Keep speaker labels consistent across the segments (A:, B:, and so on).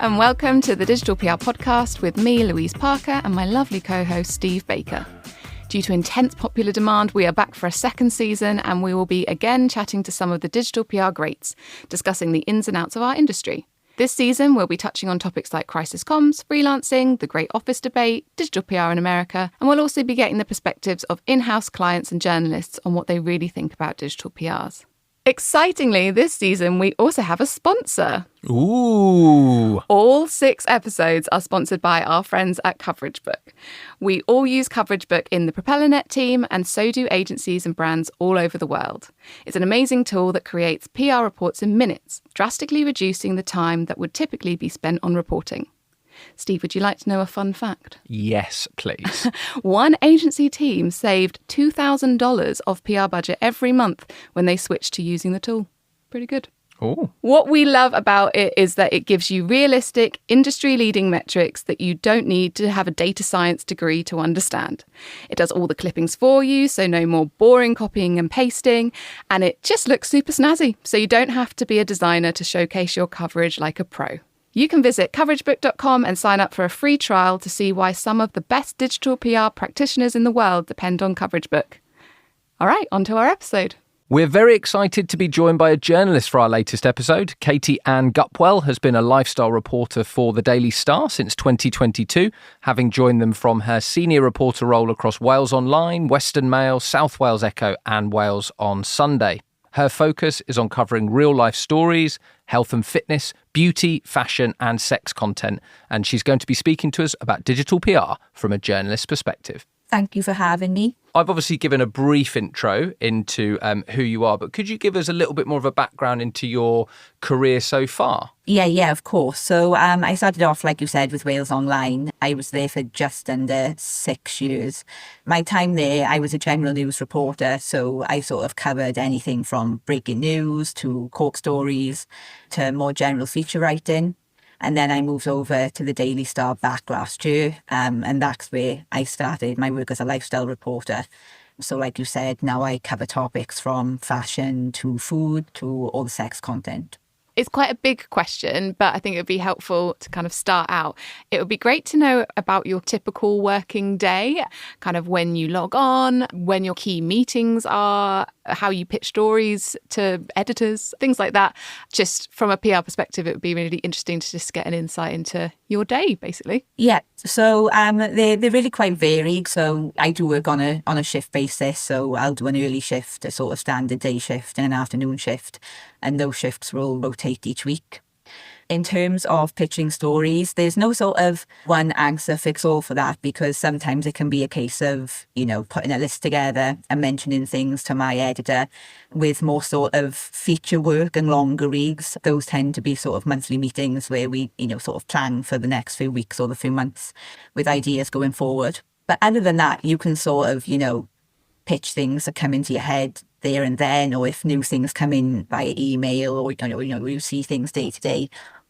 A: and welcome to the Digital PR Podcast with me, Louise Parker, and my lovely co-host, Steve Baker. Due to intense popular demand, we are back for a second season, and we will be again chatting to some of the digital PR greats, discussing the ins and outs of our industry. This season, we'll be touching on topics like crisis comms, freelancing, the great office debate, digital PR in America, and we'll also be getting the perspectives of in-house clients and journalists on what they really think about digital PRs. Excitingly, this season, we also have a sponsor.
B: Ooh.
A: All 6 episodes are sponsored by our friends at CoverageBook. We all use CoverageBook in the PropellerNet team, and so do agencies and brands all over the world. It's an amazing tool that creates PR reports in minutes, drastically reducing the time that would typically be spent on reporting. Steve, would you like to know a fun fact?
B: Yes, please.
A: One agency team saved $2,000 of PR budget every month when they switched to using the tool. Pretty good.
B: Oh.
A: What we love about it is that it gives you realistic, industry-leading metrics that you don't need to have a data science degree to understand. It does all the clippings for you, so no more boring copying and pasting, and it just looks super snazzy, so you don't have to be a designer to showcase your coverage like a pro. You can visit coveragebook.com and sign up for a free trial to see why some of the best digital PR practitioners in the world depend on CoverageBook. All right, on to our episode.
B: We're very excited to be joined by a journalist for our latest episode. Katie Anne Gupwell has been a lifestyle reporter for the Daily Star since 2022, having joined them from her senior reporter role across Wales Online, Western Mail, South Wales Echo and Wales on Sunday. Her focus is on covering real-life stories, health and fitness, beauty, fashion and sex content. And she's going to be speaking to us about digital PR from a journalist's perspective.
C: Thank you for having me.
B: I've obviously given a brief intro into who you are, but could you give us a little bit more of a background into your career so far?
C: Yeah, of course. So I started off, like you said, with Wales Online. I was there for just under 6 years. My time there, I was a general news reporter, so I sort of covered anything from breaking news to court stories to more general feature writing. And then I moved over to the Daily Star back last year, and that's where I started my work as a lifestyle reporter. So like you said, now I cover topics from fashion to food to all the sex content.
A: It's quite a big question, but I think it would be helpful to kind of start out. It would be great to know about your typical working day, kind of when you log on, when your key meetings are, how you pitch stories to editors, things like that. Just from a PR perspective, it would be really interesting to just get an insight into your day, basically.
C: Yeah, so they're really quite varied. So I do work on a shift basis. So I'll do an early shift, a sort of standard day shift and an afternoon shift. And those shifts will rotate each week. In terms of pitching stories, there's no sort of one answer fits all for that, because sometimes it can be a case of, putting a list together and mentioning things to my editor. With more sort of feature work and longer reads, those tend to be sort of monthly meetings where we, sort of plan for the next few weeks or the few months with ideas going forward. But other than that, you can sort of, pitch things that come into your head there and then, or if new things come in via email, or you see things day to day.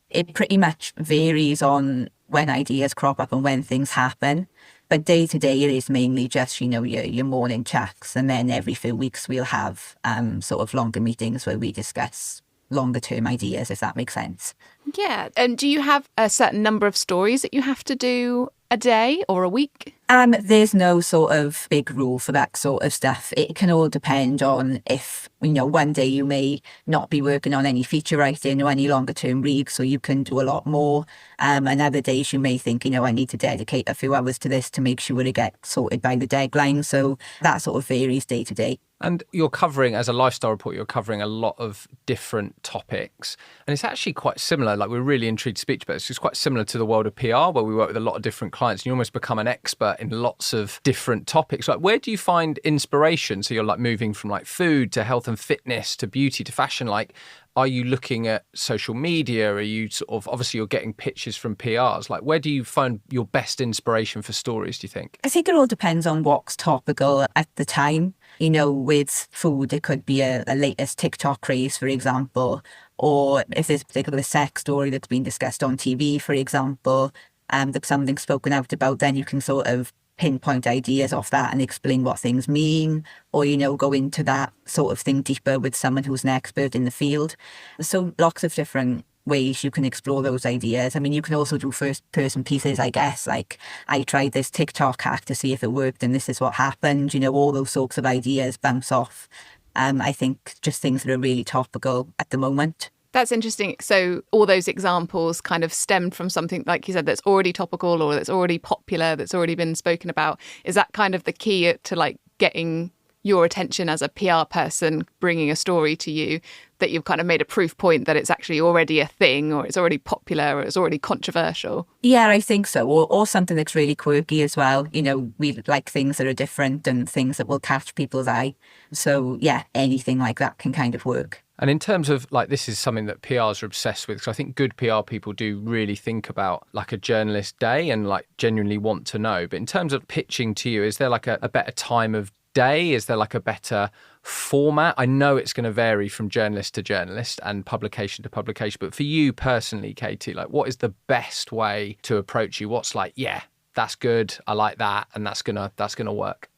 C: It pretty much varies on when ideas crop up and when things happen. But day to day, it is mainly just, your morning chats. And then every few weeks, we'll have sort of longer meetings where we discuss longer term ideas, if that makes sense.
A: Yeah. And do you have a certain number of stories that you have to do a day or a week?
C: There's no sort of big rule for that sort of stuff. It can all depend on if, one day you may not be working on any feature writing or any longer term reads, so you can do a lot more. And other days you may think, I need to dedicate a few hours to this to make sure it gets sorted by the deadline. So that sort of varies day to day.
B: And you're covering, as a lifestyle reporter, you're covering a lot of different topics. And it's actually quite similar, like we're really intrigued to speak about it. It's quite similar to the world of PR, where we work with a lot of different clients. And you almost become an expert in lots of different topics. Like, where do you find inspiration? So you're like moving from like food to health and fitness to beauty to fashion. Like, are you looking at social media? Are you sort of, obviously you're getting pitches from PRs. Like, where do you find your best inspiration for stories, do you think?
C: I think it all depends on what's topical at the time. With food, it could be a latest TikTok craze, for example, or if there's a particular sex story that's been discussed on TV, for example, that's something spoken out about, then you can sort of pinpoint ideas off that and explain what things mean, or, go into that sort of thing deeper with someone who's an expert in the field. So lots of different ways you can explore those ideas. I mean, you can also do first person pieces, I guess, like I tried this TikTok hack to see if it worked and this is what happened. All those sorts of ideas bounce off. I think just things that are really topical at the moment.
A: That's interesting. So all those examples kind of stemmed from something, like you said, that's already topical or that's already popular, that's already been spoken about. Is that kind of the key to like getting your attention as a PR person, bringing a story to you, that you've kind of made a proof point that it's actually already a thing, or it's already popular, or it's already controversial?
C: Yeah, I think so. Or something that's really quirky as well. We like things that are different and things that will catch people's eye. So yeah, anything like that can kind of work.
B: And in terms of like, this is something that PRs are obsessed with, because I think good PR people do really think about like a journalist day and like genuinely want to know. But in terms of pitching to you, is there like a better time of day? Is there like a better format? I know it's going to vary from journalist to journalist and publication to publication, but for you personally, Katie, like what is the best way to approach you? What's like, yeah, that's good, I like that, and that's gonna work?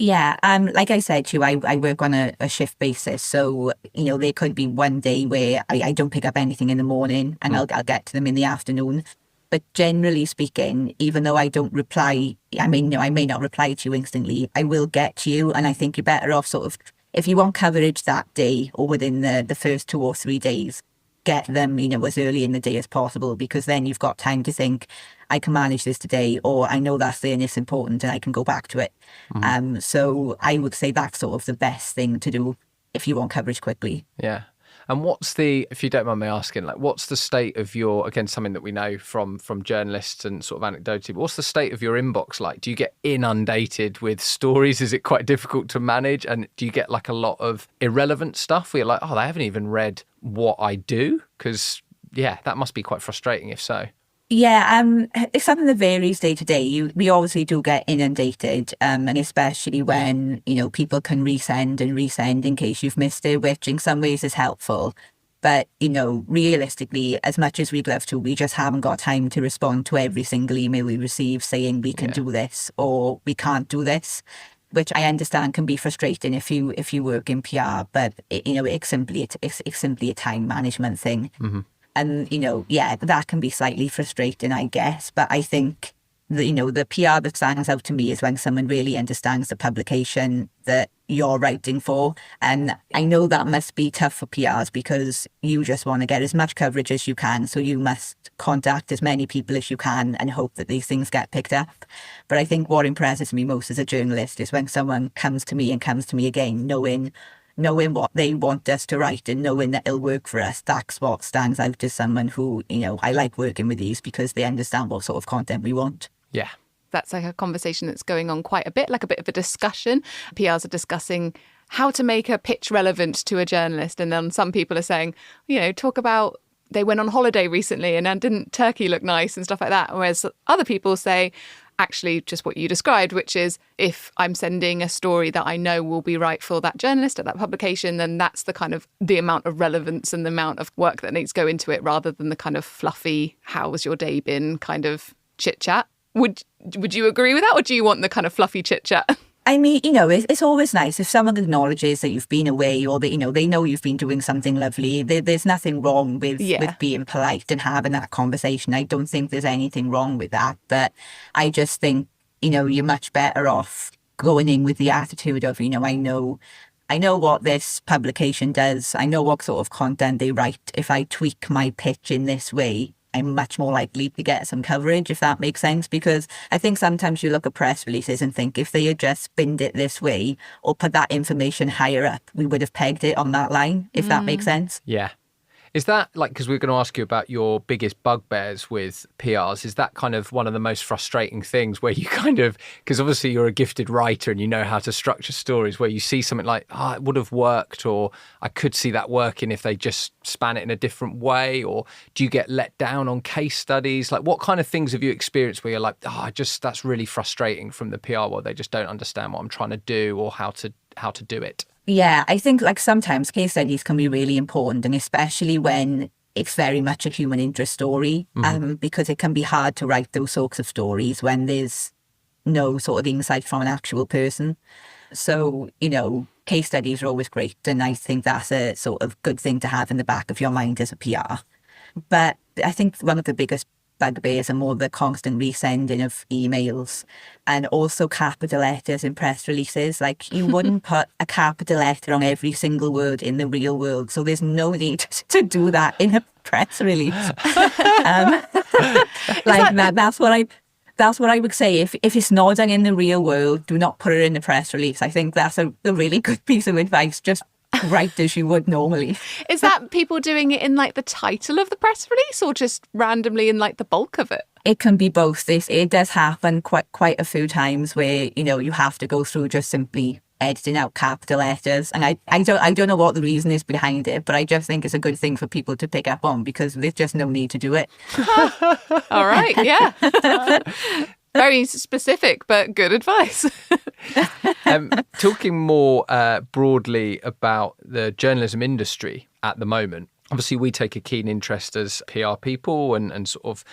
C: Yeah, like I said to you, I work on a shift basis. So, there could be one day where I don't pick up anything in the morning and I'll get to them in the afternoon. But generally speaking, even though I don't reply, I may not reply to you instantly, I will get to you. And I think you're better off sort of, if you want coverage that day or within the first 2 or 3 days, get them, as early in the day as possible, because then you've got time to think, I can manage this today, or I know that's there and it's important and I can go back to it. So I would say that's sort of the best thing to do if you want coverage quickly.
B: Yeah. And what's if you don't mind me asking, like what's the state of your, again, something that we know from journalists and sort of anecdotally, but what's the state of your inbox like? Do you get inundated with stories? Is it quite difficult to manage? And do you get like a lot of irrelevant stuff where you're like, oh, they haven't even read what I do? Because yeah, that must be quite frustrating if so.
C: Yeah, it's something that varies day to day. We obviously do get inundated, and especially when, people can resend in case you've missed it, which in some ways is helpful. But, realistically, as much as we'd love to, we just haven't got time to respond to every single email we receive saying we can do this or we can't do this, which I understand can be frustrating if you work in PR, but, it's simply a time management thing. Mm-hmm. And, that can be slightly frustrating, I guess. But I think, the PR that stands out to me is when someone really understands the publication that you're writing for. And I know that must be tough for PRs because you just want to get as much coverage as you can. So you must contact as many people as you can and hope that these things get picked up. But I think what impresses me most as a journalist is when someone comes to me again, knowing what they want us to write and knowing that it'll work for us. That's what stands out as someone who, I like working with these because they understand what sort of content we want.
B: Yeah.
A: That's like a conversation that's going on quite a bit, like a bit of a discussion. PRs are discussing how to make a pitch relevant to a journalist. And then some people are saying, talk about they went on holiday recently and didn't Turkey look nice and stuff like that. Whereas other people say, actually just what you described, which is if I'm sending a story that I know will be right for that journalist at that publication, then that's the kind of the amount of relevance and the amount of work that needs to go into it rather than the kind of fluffy, how was your day been kind of chit chat. Would you agree with that, or do you want the kind of fluffy chit chat?
C: I mean, it's always nice if someone acknowledges that you've been away or that, they know you've been doing something lovely. There's nothing wrong with being polite and having that conversation. I don't think there's anything wrong with that. But I just think, you're much better off going in with the attitude of, I know what this publication does. I know what sort of content they write. If I tweak my pitch in this way, I'm much more likely to get some coverage, if that makes sense. Because I think sometimes you look at press releases and think if they had just spinned it this way or put that information higher up, we would have pegged it on that line, if that makes sense.
B: Yeah. Is that like, because we're going to ask you about your biggest bugbears with PRs, is that kind of one of the most frustrating things where you kind of, because obviously you're a gifted writer and you know how to structure stories, where you see something like, it would have worked, or I could see that working if they just span it in a different way? Or do you get let down on case studies? Like what kind of things have you experienced where you're like, that's really frustrating from the PR world. They just don't understand what I'm trying to do or how to do it.
C: Yeah, I think sometimes case studies can be really important, and especially when it's very much a human interest story, because it can be hard to write those sorts of stories when there's no sort of insight from an actual person. So, case studies are always great, and I think that's a sort of good thing to have in the back of your mind as a PR. But I think one of the biggest bugbears are more the constant resending of emails and also capital letters in press releases. Like, you wouldn't put a capital letter on every single word in the real world, so there's no need to do that in a press release. That's what I would say. If it's not done in the real world, do not put it in the press release. I think that's a really good piece of advice. Just write as you would normally.
A: Is that people doing it in like the title of the press release, or just randomly in like the bulk of it?
C: It can be both. It does happen quite a few times where, you have to go through just simply editing out capital letters. And I don't know what the reason is behind it, but I just think it's a good thing for people to pick up on, because there's just no need to do it.
A: All right, yeah. Very specific, but good advice.
B: Talking more broadly about the journalism industry at the moment, obviously we take a keen interest as PR people and sort of,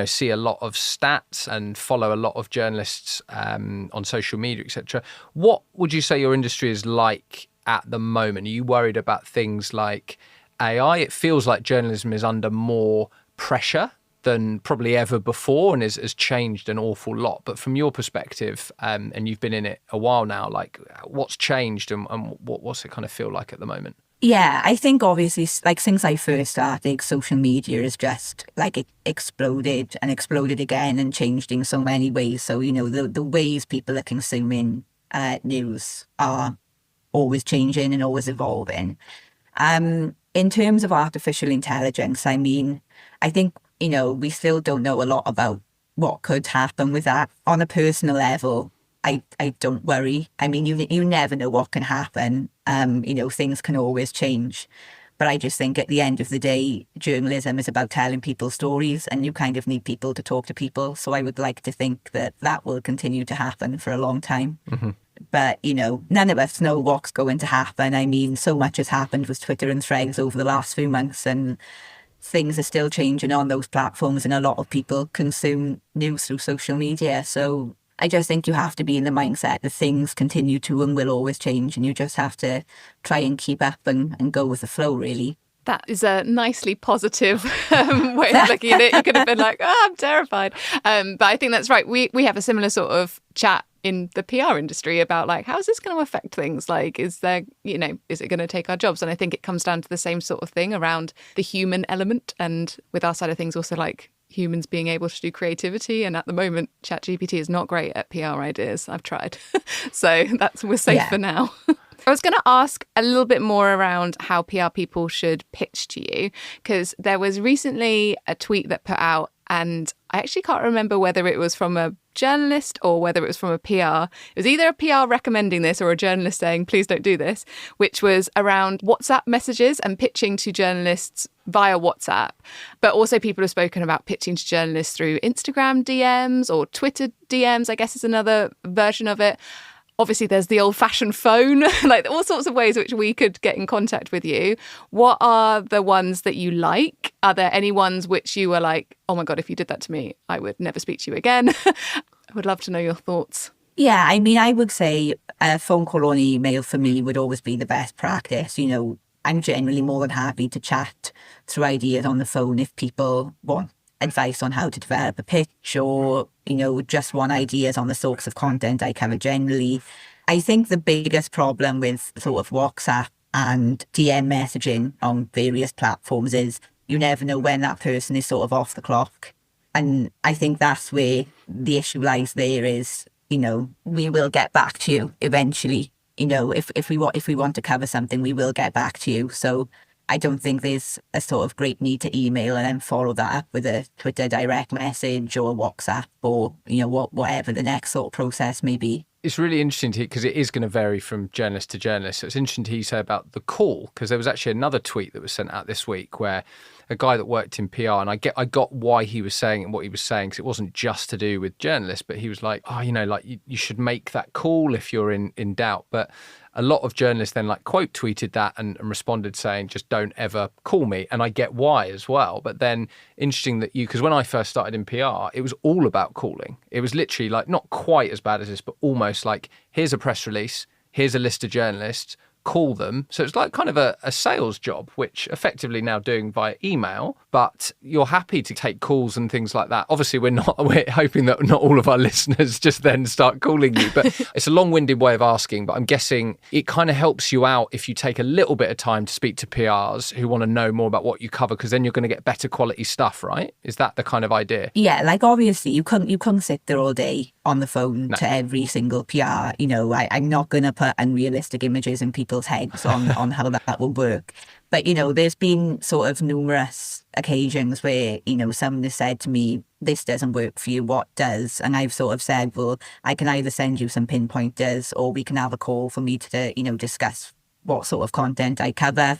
B: see a lot of stats and follow a lot of journalists on social media, etc. What would you say your industry is like at the moment? Are you worried about things like AI? It feels like journalism is under more pressure than probably ever before and has changed an awful lot. But from your perspective, and you've been in it a while now, like, what's changed and what's it kind of feel like at the moment?
C: Yeah, I think obviously, like, since I first started, social media has just like it exploded and exploded again and changed in so many ways. So, the ways people are consuming news are always changing and always evolving. In terms of artificial intelligence, I mean, I think, we still don't know a lot about what could happen with that. On a personal level, I don't worry. I mean, you never know what can happen. Things can always change. But I just think at the end of the day, journalism is about telling people stories, and you kind of need people to talk to people. So I would like to think that will continue to happen for a long time. Mm-hmm. But, none of us know what's going to happen. I mean, so much has happened with Twitter and Threads over the last few months, and things are still changing on those platforms, and a lot of people consume news through social media. So I just think you have to be in the mindset that things continue to and will always change, and you just have to try and keep up and go with the flow, really.
A: That is a nicely positive way of looking at it. You could have been like, I'm terrified. But I think that's right. We have a similar sort of chat in the PR industry about like, how is this going to affect things? Like, is there, is it going to take our jobs? And I think it comes down to the same sort of thing around the human element. And with our side of things, also like humans being able to do creativity. And at the moment, ChatGPT is not great at PR ideas. I've tried. So we're safe for now. I was going to ask a little bit more around how PR people should pitch to you, because there was recently a tweet that put out, and I actually can't remember whether it was from a journalist or whether it was from a PR. It was either a PR recommending this or a journalist saying, please don't do this, which was around WhatsApp messages and pitching to journalists via WhatsApp. But also people have spoken about pitching to journalists through Instagram DMs or Twitter DMs, I guess is another version of it. Obviously, there's the old-fashioned phone, like all sorts of ways which we could get in contact with you. What are the ones that you like? Are there any ones which you were like, oh my God, if you did that to me, I would never speak to you again? I would love to know your thoughts.
C: Yeah, I mean, I would say a phone call or an email for me would always be the best practice. I'm generally more than happy to chat through ideas on the phone if people want advice on how to develop a pitch or, just want ideas on the sorts of content I cover generally. I think the biggest problem with sort of WhatsApp and DM messaging on various platforms is you never know when that person is sort of off the clock. And I think that's where the issue lies there is, we will get back to you eventually. If we want to cover something, we will get back to you. So I don't think there's a sort of great need to email and then follow that up with a Twitter direct message or WhatsApp or, whatever the next sort of process may be.
B: It's really interesting to hear, because it is going to vary from journalist to journalist. So it's interesting to hear you say about the call, because there was actually another tweet that was sent out this week where a guy that worked in PR, and I got why he was saying and what he was saying, because it wasn't just to do with journalists, but he was like, you should make that call if you're in doubt. But a lot of journalists then quote tweeted that and responded saying, just don't ever call me. And I get why as well. But then interesting that because when I first started in PR, it was all about calling. It was literally not quite as bad as this, but almost like, here's a press release, here's a list of journalists, call them. So it's like kind of a sales job, which effectively now doing via email, but you're happy to take calls and things like that. Obviously, we're hoping that not all of our listeners just then start calling you, but it's a long-winded way of asking, but I'm guessing it kind of helps you out if you take a little bit of time to speak to PRs who want to know more about what you cover, because then you're going to get better quality stuff, right? Is that the kind of idea?
C: Yeah, like obviously you couldn't sit there all day on the phone to every single PR. You know, I'm not going to put unrealistic images in people's heads on how that will work. But, you know, there's been sort of numerous occasions where, you know, someone has said to me, this doesn't work for you, what does? And I've sort of said, well, I can either send you some pinpointers or we can have a call for me to, you know, discuss what sort of content I cover.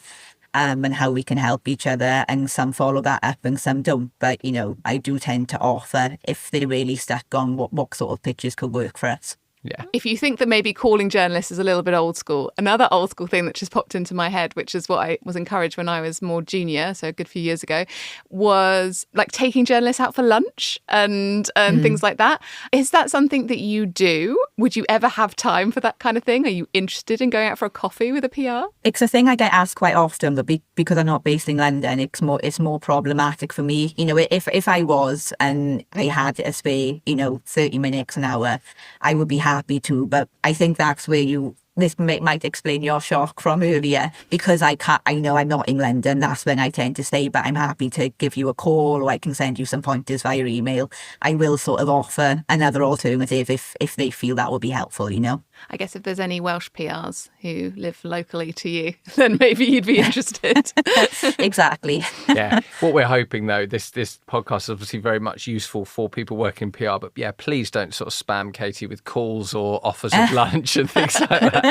C: And how we can help each other, and some follow that up and some don't. But, you know, I do tend to offer if they're really stuck on what sort of pictures could work for us.
B: Yeah.
A: If you think that maybe calling journalists is a little bit old school, another old school thing that just popped into my head, which is what I was encouraged when I was more junior, so a good few years ago, was like taking journalists out for lunch and things like that. Is that something that you do? Would you ever have time for that kind of thing? Are you interested in going out for a coffee with a PR?
C: It's a thing I get asked quite often, but because I'm not based in London, it's more problematic for me. You know, if I was and I had a spare, you know, 30 minutes, an hour, I would be happy to, but I think that's where this might explain your shock from earlier, because I know I'm not in London, that's when I tend to stay, but I'm happy to give you a call or I can send you some pointers via email. I will sort of offer another alternative if they feel that would be helpful, you know.
A: I guess if there's any Welsh PRs who live locally to you, then maybe you'd be interested.
C: Exactly.
B: Yeah. What we're hoping, though, this podcast is obviously very much useful for people working PR, but yeah, please don't sort of spam Katie with calls or offers of lunch and things like that.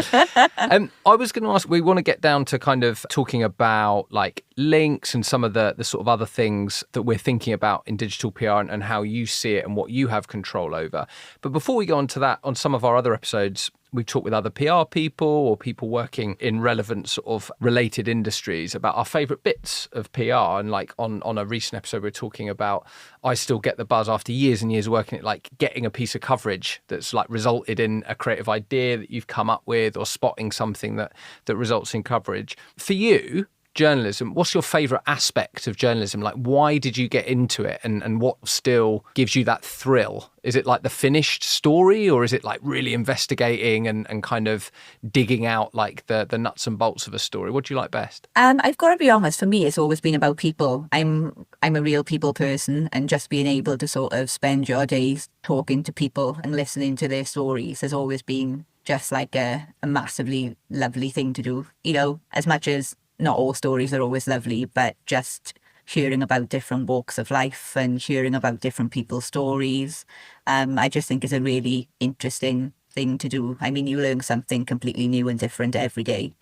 B: I was going to ask, we want to get down to kind of talking about like links and some of the sort of other things that we're thinking about in digital PR and how you see it and what you have control over. But before we go on to that, on some of our other episodes, we've talked with other PR people or people working in relevant sort of related industries about our favourite bits of PR. And like on a recent episode, we were talking about, I still get the buzz after years and years working at like getting a piece of coverage that's like resulted in a creative idea that you've come up with or spotting something that results in coverage. For you, journalism, what's your favourite aspect of journalism? Like, why did you get into it and what still gives you that thrill? Is it like the finished story, or is it like really investigating and kind of digging out like the nuts and bolts of a story? What do you like best?
C: I've got to be honest, for me, it's always been about people. I'm a real people person, and just being able to sort of spend your days talking to people and listening to their stories has always been just like a massively lovely thing to do. You know, as much as not all stories are always lovely, but just hearing about different walks of life and hearing about different people's stories, I just think is a really interesting thing to do. I mean, you learn something completely new and different every day.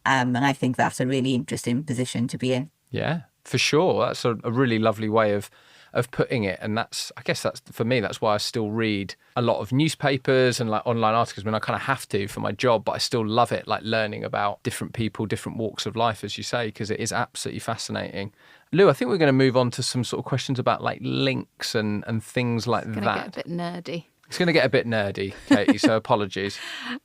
C: And I think that's a really interesting position to be in.
B: Yeah, for sure. That's a really lovely way of putting it. And that's for me, that's why I still read a lot of newspapers and like online articles. I mean, I kind of have to for my job, but I still love it, like learning about different people, different walks of life, as you say, because it is absolutely fascinating. Lou, I think we're going to move on to some sort of questions about like links and things like that.
A: It's going to get a bit nerdy.
B: It's going to get a bit nerdy, Katie, so apologies.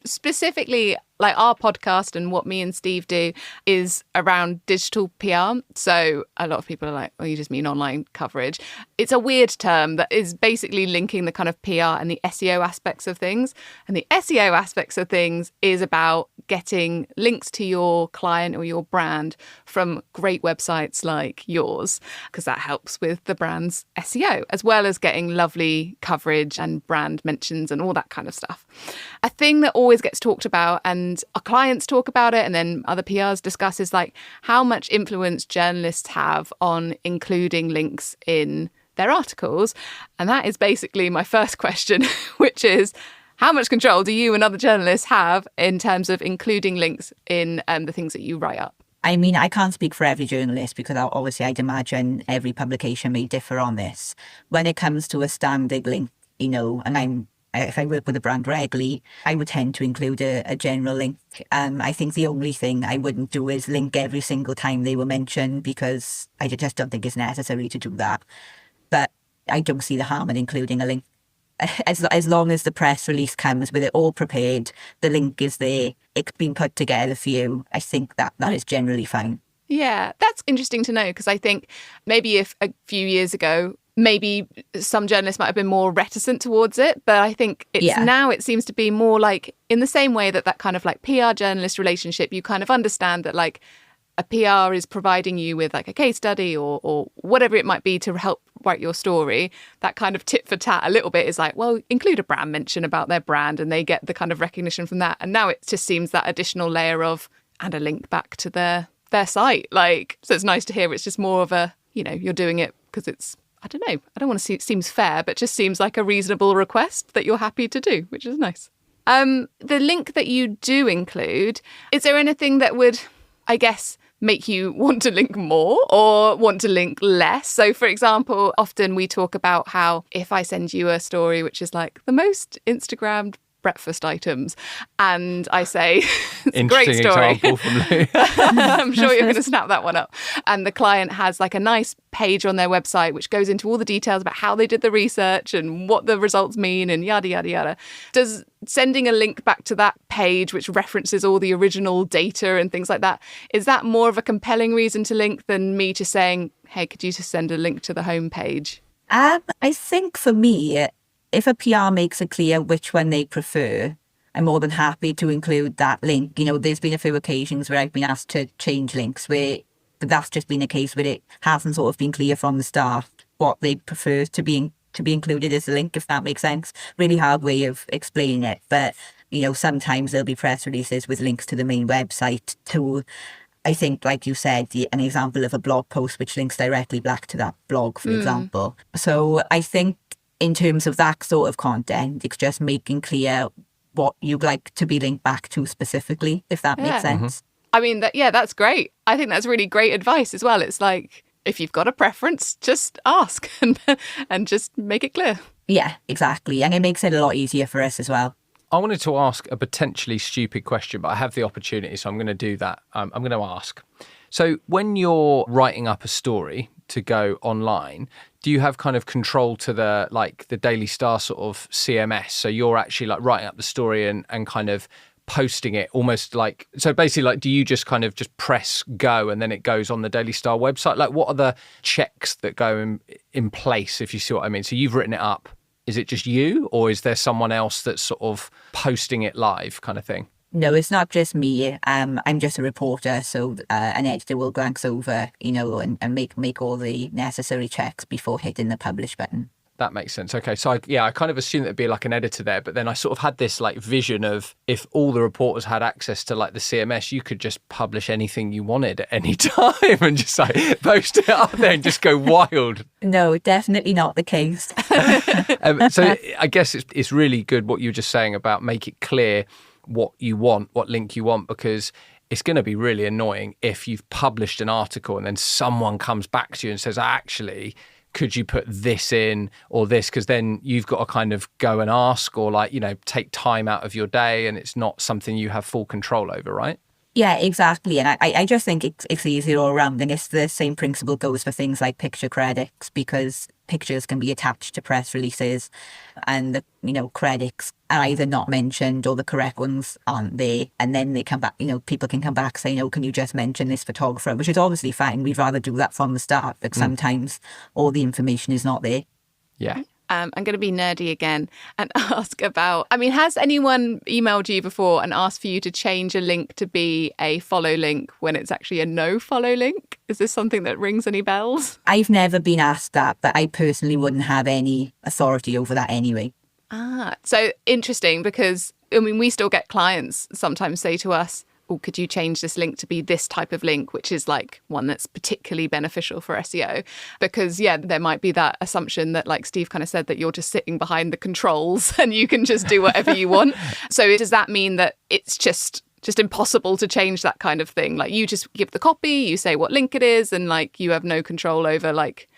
A: Specifically, like our podcast and what me and Steve do is around digital PR. So a lot of people are like, oh, you just mean online coverage. It's a weird term that is basically linking the kind of PR and the SEO aspects of things. And the SEO aspects of things is about getting links to your client or your brand from great websites like yours, because that helps with the brand's SEO, as well as getting lovely coverage and brand mentions and all that kind of stuff. A thing that always gets talked about, and our clients talk about it and then other PRs discuss, is like how much influence journalists have on including links in their articles. And that is basically my first question, which is, how much control do you and other journalists have in terms of including links in the things that you write up?
C: I mean, I can't speak for every journalist because obviously I'd imagine every publication may differ on this. When it comes to a standard link, you know, and if I work with a brand regularly, I would tend to include a general link. I think the only thing I wouldn't do is link every single time they were mentioned, because I just don't think it's necessary to do that. But I don't see the harm in including a link. as long as the press release comes with it all prepared, the link is there, it's been put together for you, I think that is generally fine.
A: Yeah, that's interesting to know, because I think maybe if a few years ago, maybe some journalists might have been more reticent towards it. But I think now it seems to be more like, in the same way that kind of like PR journalist relationship, you kind of understand that like a PR is providing you with like a case study or whatever it might be to help write your story. That kind of tit for tat a little bit is like, well, include a brand mention about their brand and they get the kind of recognition from that. And now it just seems that additional layer of, and a link back to their site. Like, so it's nice to hear it's just more of a, you're doing it because it's, I don't know, I don't want to see it seems fair, but just seems like a reasonable request that you're happy to do, which is nice. The link that you do include, is there anything that would, I guess, make you want to link more or want to link less? So, for example, often we talk about how if I send you a story which is like the most Instagrammed breakfast items, and I say, it's a great story.
B: Example from Lou.
A: I'm sure you're going to snap that one up. And the client has like a nice page on their website which goes into all the details about how they did the research and what the results mean and yada, yada, yada. Does sending a link back to that page which references all the original data and things like that, is that more of a compelling reason to link than me just saying, hey, could you just send a link to the homepage?
C: I think for me, if a PR makes it clear which one they prefer, I'm more than happy to include that link. There's been a few occasions where I've been asked to change links but that's just been a case where it hasn't sort of been clear from the start what they prefer to be included as a link, if that makes sense. Really hard way of explaining it. But, sometimes there'll be press releases with links to the main website to, I think, like you said, an example of a blog post which links directly back to that blog, for example. So I think in terms of that sort of content, it's just making clear what you'd like to be linked back to specifically, if that makes sense.
A: I mean, that's great. I think that's really great advice as well. It's like, if you've got a preference, just ask and just make it clear.
C: Yeah, exactly. And it makes it a lot easier for us as well.
B: I wanted to ask a potentially stupid question, but I have the opportunity, so I'm going to do that. I'm going to ask. So when you're writing up a story to go online, do you have kind of control to the Daily Star sort of CMS? So you're actually like writing up the story and kind of posting it almost like, so basically like, do you just kind of just press go and then it goes on the Daily Star website? Like, what are the checks that go in place, if you see what I mean? So you've written it up. Is it just you, or is there someone else that's sort of posting it live kind of thing?
C: No, it's not just me. I'm just a reporter, so an editor will glance over, and make all the necessary checks before hitting the publish button.
B: That makes sense. Okay, so I kind of assumed it'd be like an editor there, but then I sort of had this like vision of, if all the reporters had access to like the CMS, you could just publish anything you wanted at any time and just like post it up there and just go wild.
C: No, definitely not the case.
B: So I guess it's really good what you were just saying about make it clear what you want, what link you want, because it's going to be really annoying if you've published an article and then someone comes back to you and says, actually, could you put this in or this? Because then you've got to kind of go and ask or take time out of your day, and it's not something you have full control over, right?
C: Yeah, exactly. And I just think it's easier all around. And it's the same principle goes for things like picture credits, because pictures can be attached to press releases and the credits are either not mentioned or the correct ones aren't there. And then they come back, people can come back saying, can you just mention this photographer? Which is obviously fine. We'd rather do that from the start, but sometimes all the information is not there.
B: Yeah.
A: I'm going to be nerdy again and ask about, has anyone emailed you before and asked for you to change a link to be a follow link when it's actually a no follow link? Is this something that rings any bells?
C: I've never been asked that, but I personally wouldn't have any authority over that anyway.
A: So interesting, because we still get clients sometimes say to us, could you change this link to be this type of link, which is like one that's particularly beneficial for SEO? Because, there might be that assumption that, like Steve kind of said, that you're just sitting behind the controls and you can just do whatever you want. So does that mean that it's just impossible to change that kind of thing? Like, you just give the copy, you say what link it is, and like you have no control over like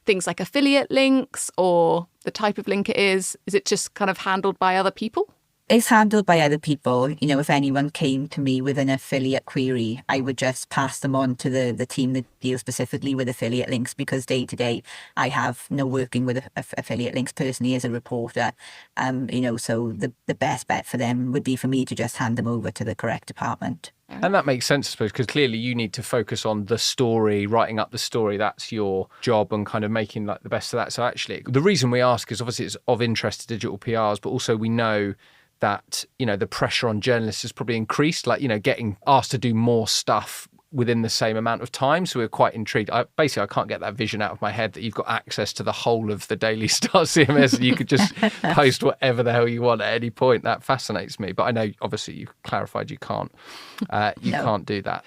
A: things like affiliate links or the type of link it is? Is it just kind of handled by other people?
C: It's handled by other people. You know, if anyone came to me with an affiliate query, I would just pass them on to the team that deals specifically with affiliate links, because day to day I have no working with affiliate links personally as a reporter. You know, so the best bet for them would be for me to just hand them over to the correct department.
B: And that makes sense, I suppose, because clearly you need to focus on the story, writing up the story. That's your job, and kind of making like the best of that. So actually, the reason we ask is obviously it's of interest to digital PRs, but also we know that, you know, the pressure on journalists has probably increased, like, you know, getting asked to do more stuff within the same amount of time. So we're quite intrigued. I can't get that vision out of my head that you've got access to the whole of the Daily Star CMS and you could just post whatever the hell you want at any point. That fascinates me. But I know obviously you clarified you can't can't do that.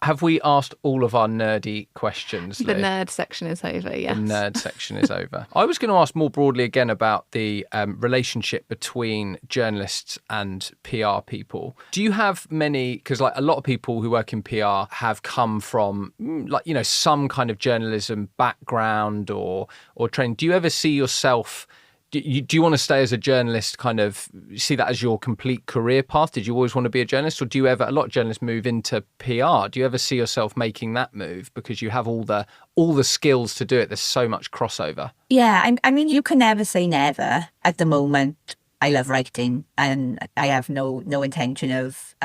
B: Have we asked all of our nerdy questions, Lou?
A: The nerd section is over, yes.
B: The nerd section is over. I was going to ask more broadly again about the relationship between journalists and PR people. Do you have many, because like a lot of people who work in PR have come from like, you know, some kind of journalism background or training. Do you ever see yourself... Do you want to stay as a journalist, kind of see that as your complete career path? Did you always want to be a journalist, or do you ever, a lot of journalists move into PR. Do you ever see yourself making that move because you have all the skills to do it? There's so much crossover.
C: Yeah, I mean, you can never say never. At the moment, I love writing and I have no intention of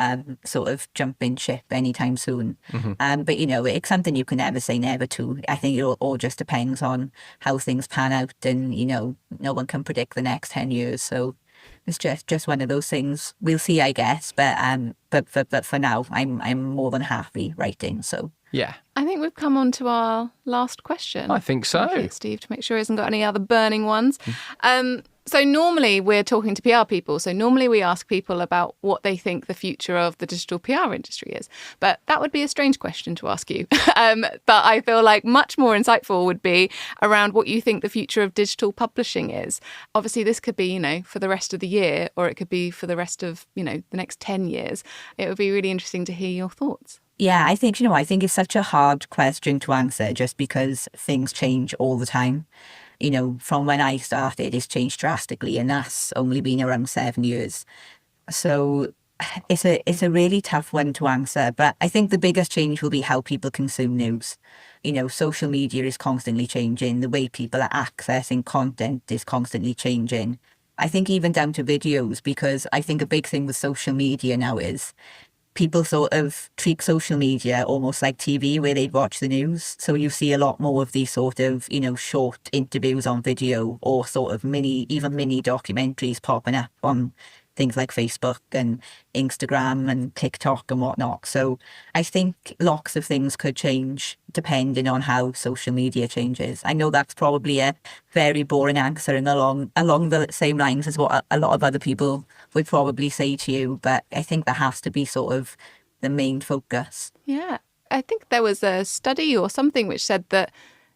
C: sort of jumping ship anytime soon. Mm-hmm. But, you know, it's something you can never say never to. I think it all just depends on how things pan out, and, you know, no one can predict the next 10 years. So it's just one of those things. We'll see, I guess. But for now, I'm more than happy writing. So
B: yeah.
A: I think we've come on to our last question.
B: I think so.
A: Steve, to make sure he hasn't got any other burning ones. So normally we're talking to PR people. So normally we ask people about what they think the future of the digital PR industry is. But that would be a strange question to ask you. But I feel like much more insightful would be around what you think the future of digital publishing is. Obviously, this could be, you know, for the rest of the year, or it could be for the rest of, you know, the next 10 years. It would be really interesting to hear your thoughts.
C: Yeah, I think it's such a hard question to answer just because things change all the time. You know, from when I started, it's changed drastically, and that's only been around 7 years. So it's a really tough one to answer. But I think the biggest change will be how people consume news. You know, social media is constantly changing. The way people are accessing content is constantly changing. I think even down to videos, because I think a big thing with social media now is people sort of treat social media almost like TV, where they'd watch the news. So you see a lot more of these sort of, you know, short interviews on video, or sort of mini documentaries popping up on things like Facebook and Instagram and TikTok and whatnot. So I think lots of things could change depending on how social media changes. I know that's probably a very boring answer and along the same lines as what a lot of other people would probably say to you, but I think that has to be sort of the main focus.
A: Yeah. I think there was a study or something which said that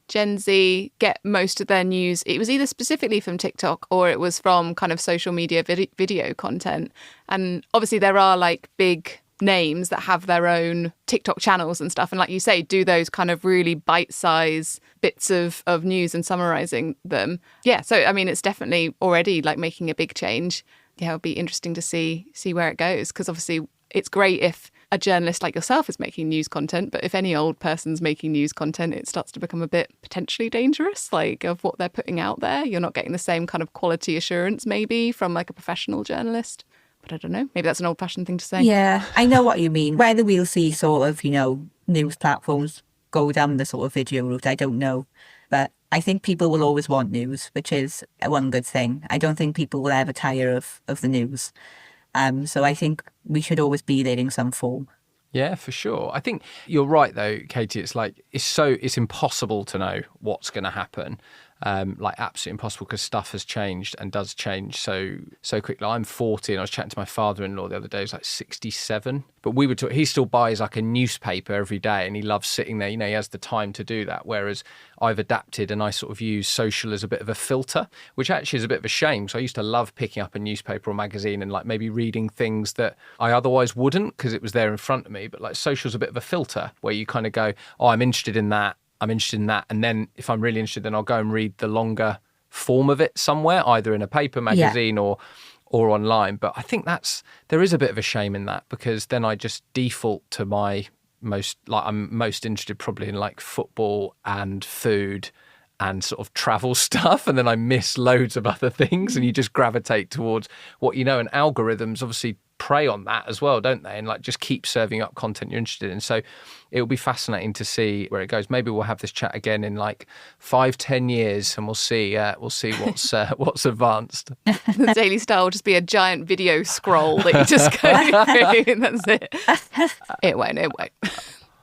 A: Gen Z get most of their news. It was either specifically from TikTok or it was from kind of social media video content. And obviously there are like big names that have their own TikTok channels and stuff. And like you say, do those kind of really bite-sized bits of news and summarising them. Yeah, so I mean, it's definitely already like making a big change. Yeah, it'll be interesting to see where it goes, because obviously it's great if a journalist like yourself is making news content, but if any old person's making news content, it starts to become a bit potentially dangerous, like of what they're putting out there. You're not getting the same kind of quality assurance maybe from like a professional journalist. But I don't know, maybe that's an old-fashioned thing to say.
C: Yeah, I know what you mean. Whether we'll see sort of, you know, news platforms go down the sort of video route, I don't know. But I think people will always want news, which is one good thing. I don't think people will ever tire of the news. So I think we should always be there in some form.
B: Yeah, for sure. I think you're right, though, Katie. It's like it's impossible to know what's going to happen. Like absolutely impossible, because stuff has changed and does change so quickly. I'm 40 and I was chatting to my father-in-law the other day. He's like 67, but we were talking, he still buys like a newspaper every day and he loves sitting there. You know, he has the time to do that. Whereas I've adapted and I sort of use social as a bit of a filter, which actually is a bit of a shame. So I used to love picking up a newspaper or magazine and like maybe reading things that I otherwise wouldn't because it was there in front of me. But like social's a bit of a filter where you kind of go, oh, I'm interested in that. And then if I'm really interested, then I'll go and read the longer form of it somewhere, either in a paper magazine or or online. But I think there is a bit of a shame in that, because then I just default to I'm most interested probably in like football and food and sort of travel stuff, and then I miss loads of other things, and you just gravitate towards what you know. And algorithms obviously prey on that as well, don't they? And like just keep serving up content you're interested in. So it will be fascinating to see where it goes. Maybe we'll have this chat again in like 5-10 years, and we'll see what's advanced.
A: The Daily Star will just be a giant video scroll that you just go through, and that's it. It won't.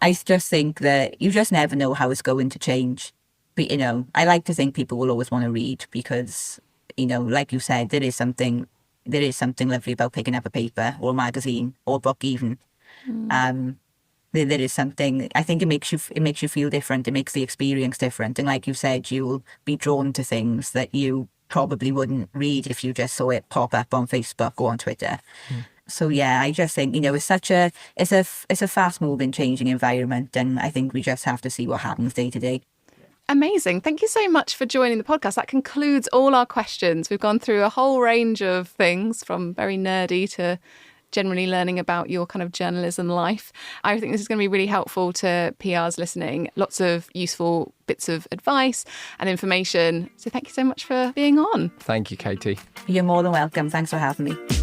C: I just think that you just never know how it's going to change. But, I like to think people will always want to read because, like you said, there is something lovely about picking up a paper or a magazine or a book even. There is something, I think it makes you feel different. It makes the experience different. And like you said, you'll be drawn to things that you probably wouldn't read if you just saw it pop up on Facebook or on Twitter. So yeah, I just think, it's a fast moving, changing environment. And I think we just have to see what happens day to day.
A: Amazing. Thank you so much for joining the podcast. That concludes all our questions. We've gone through a whole range of things, from very nerdy to generally learning about your kind of journalism life. I think this is going to be really helpful to PRs listening. Lots of useful bits of advice and information. So thank you so much for being on.
B: Thank you, Katie.
C: You're more than welcome. Thanks for having me.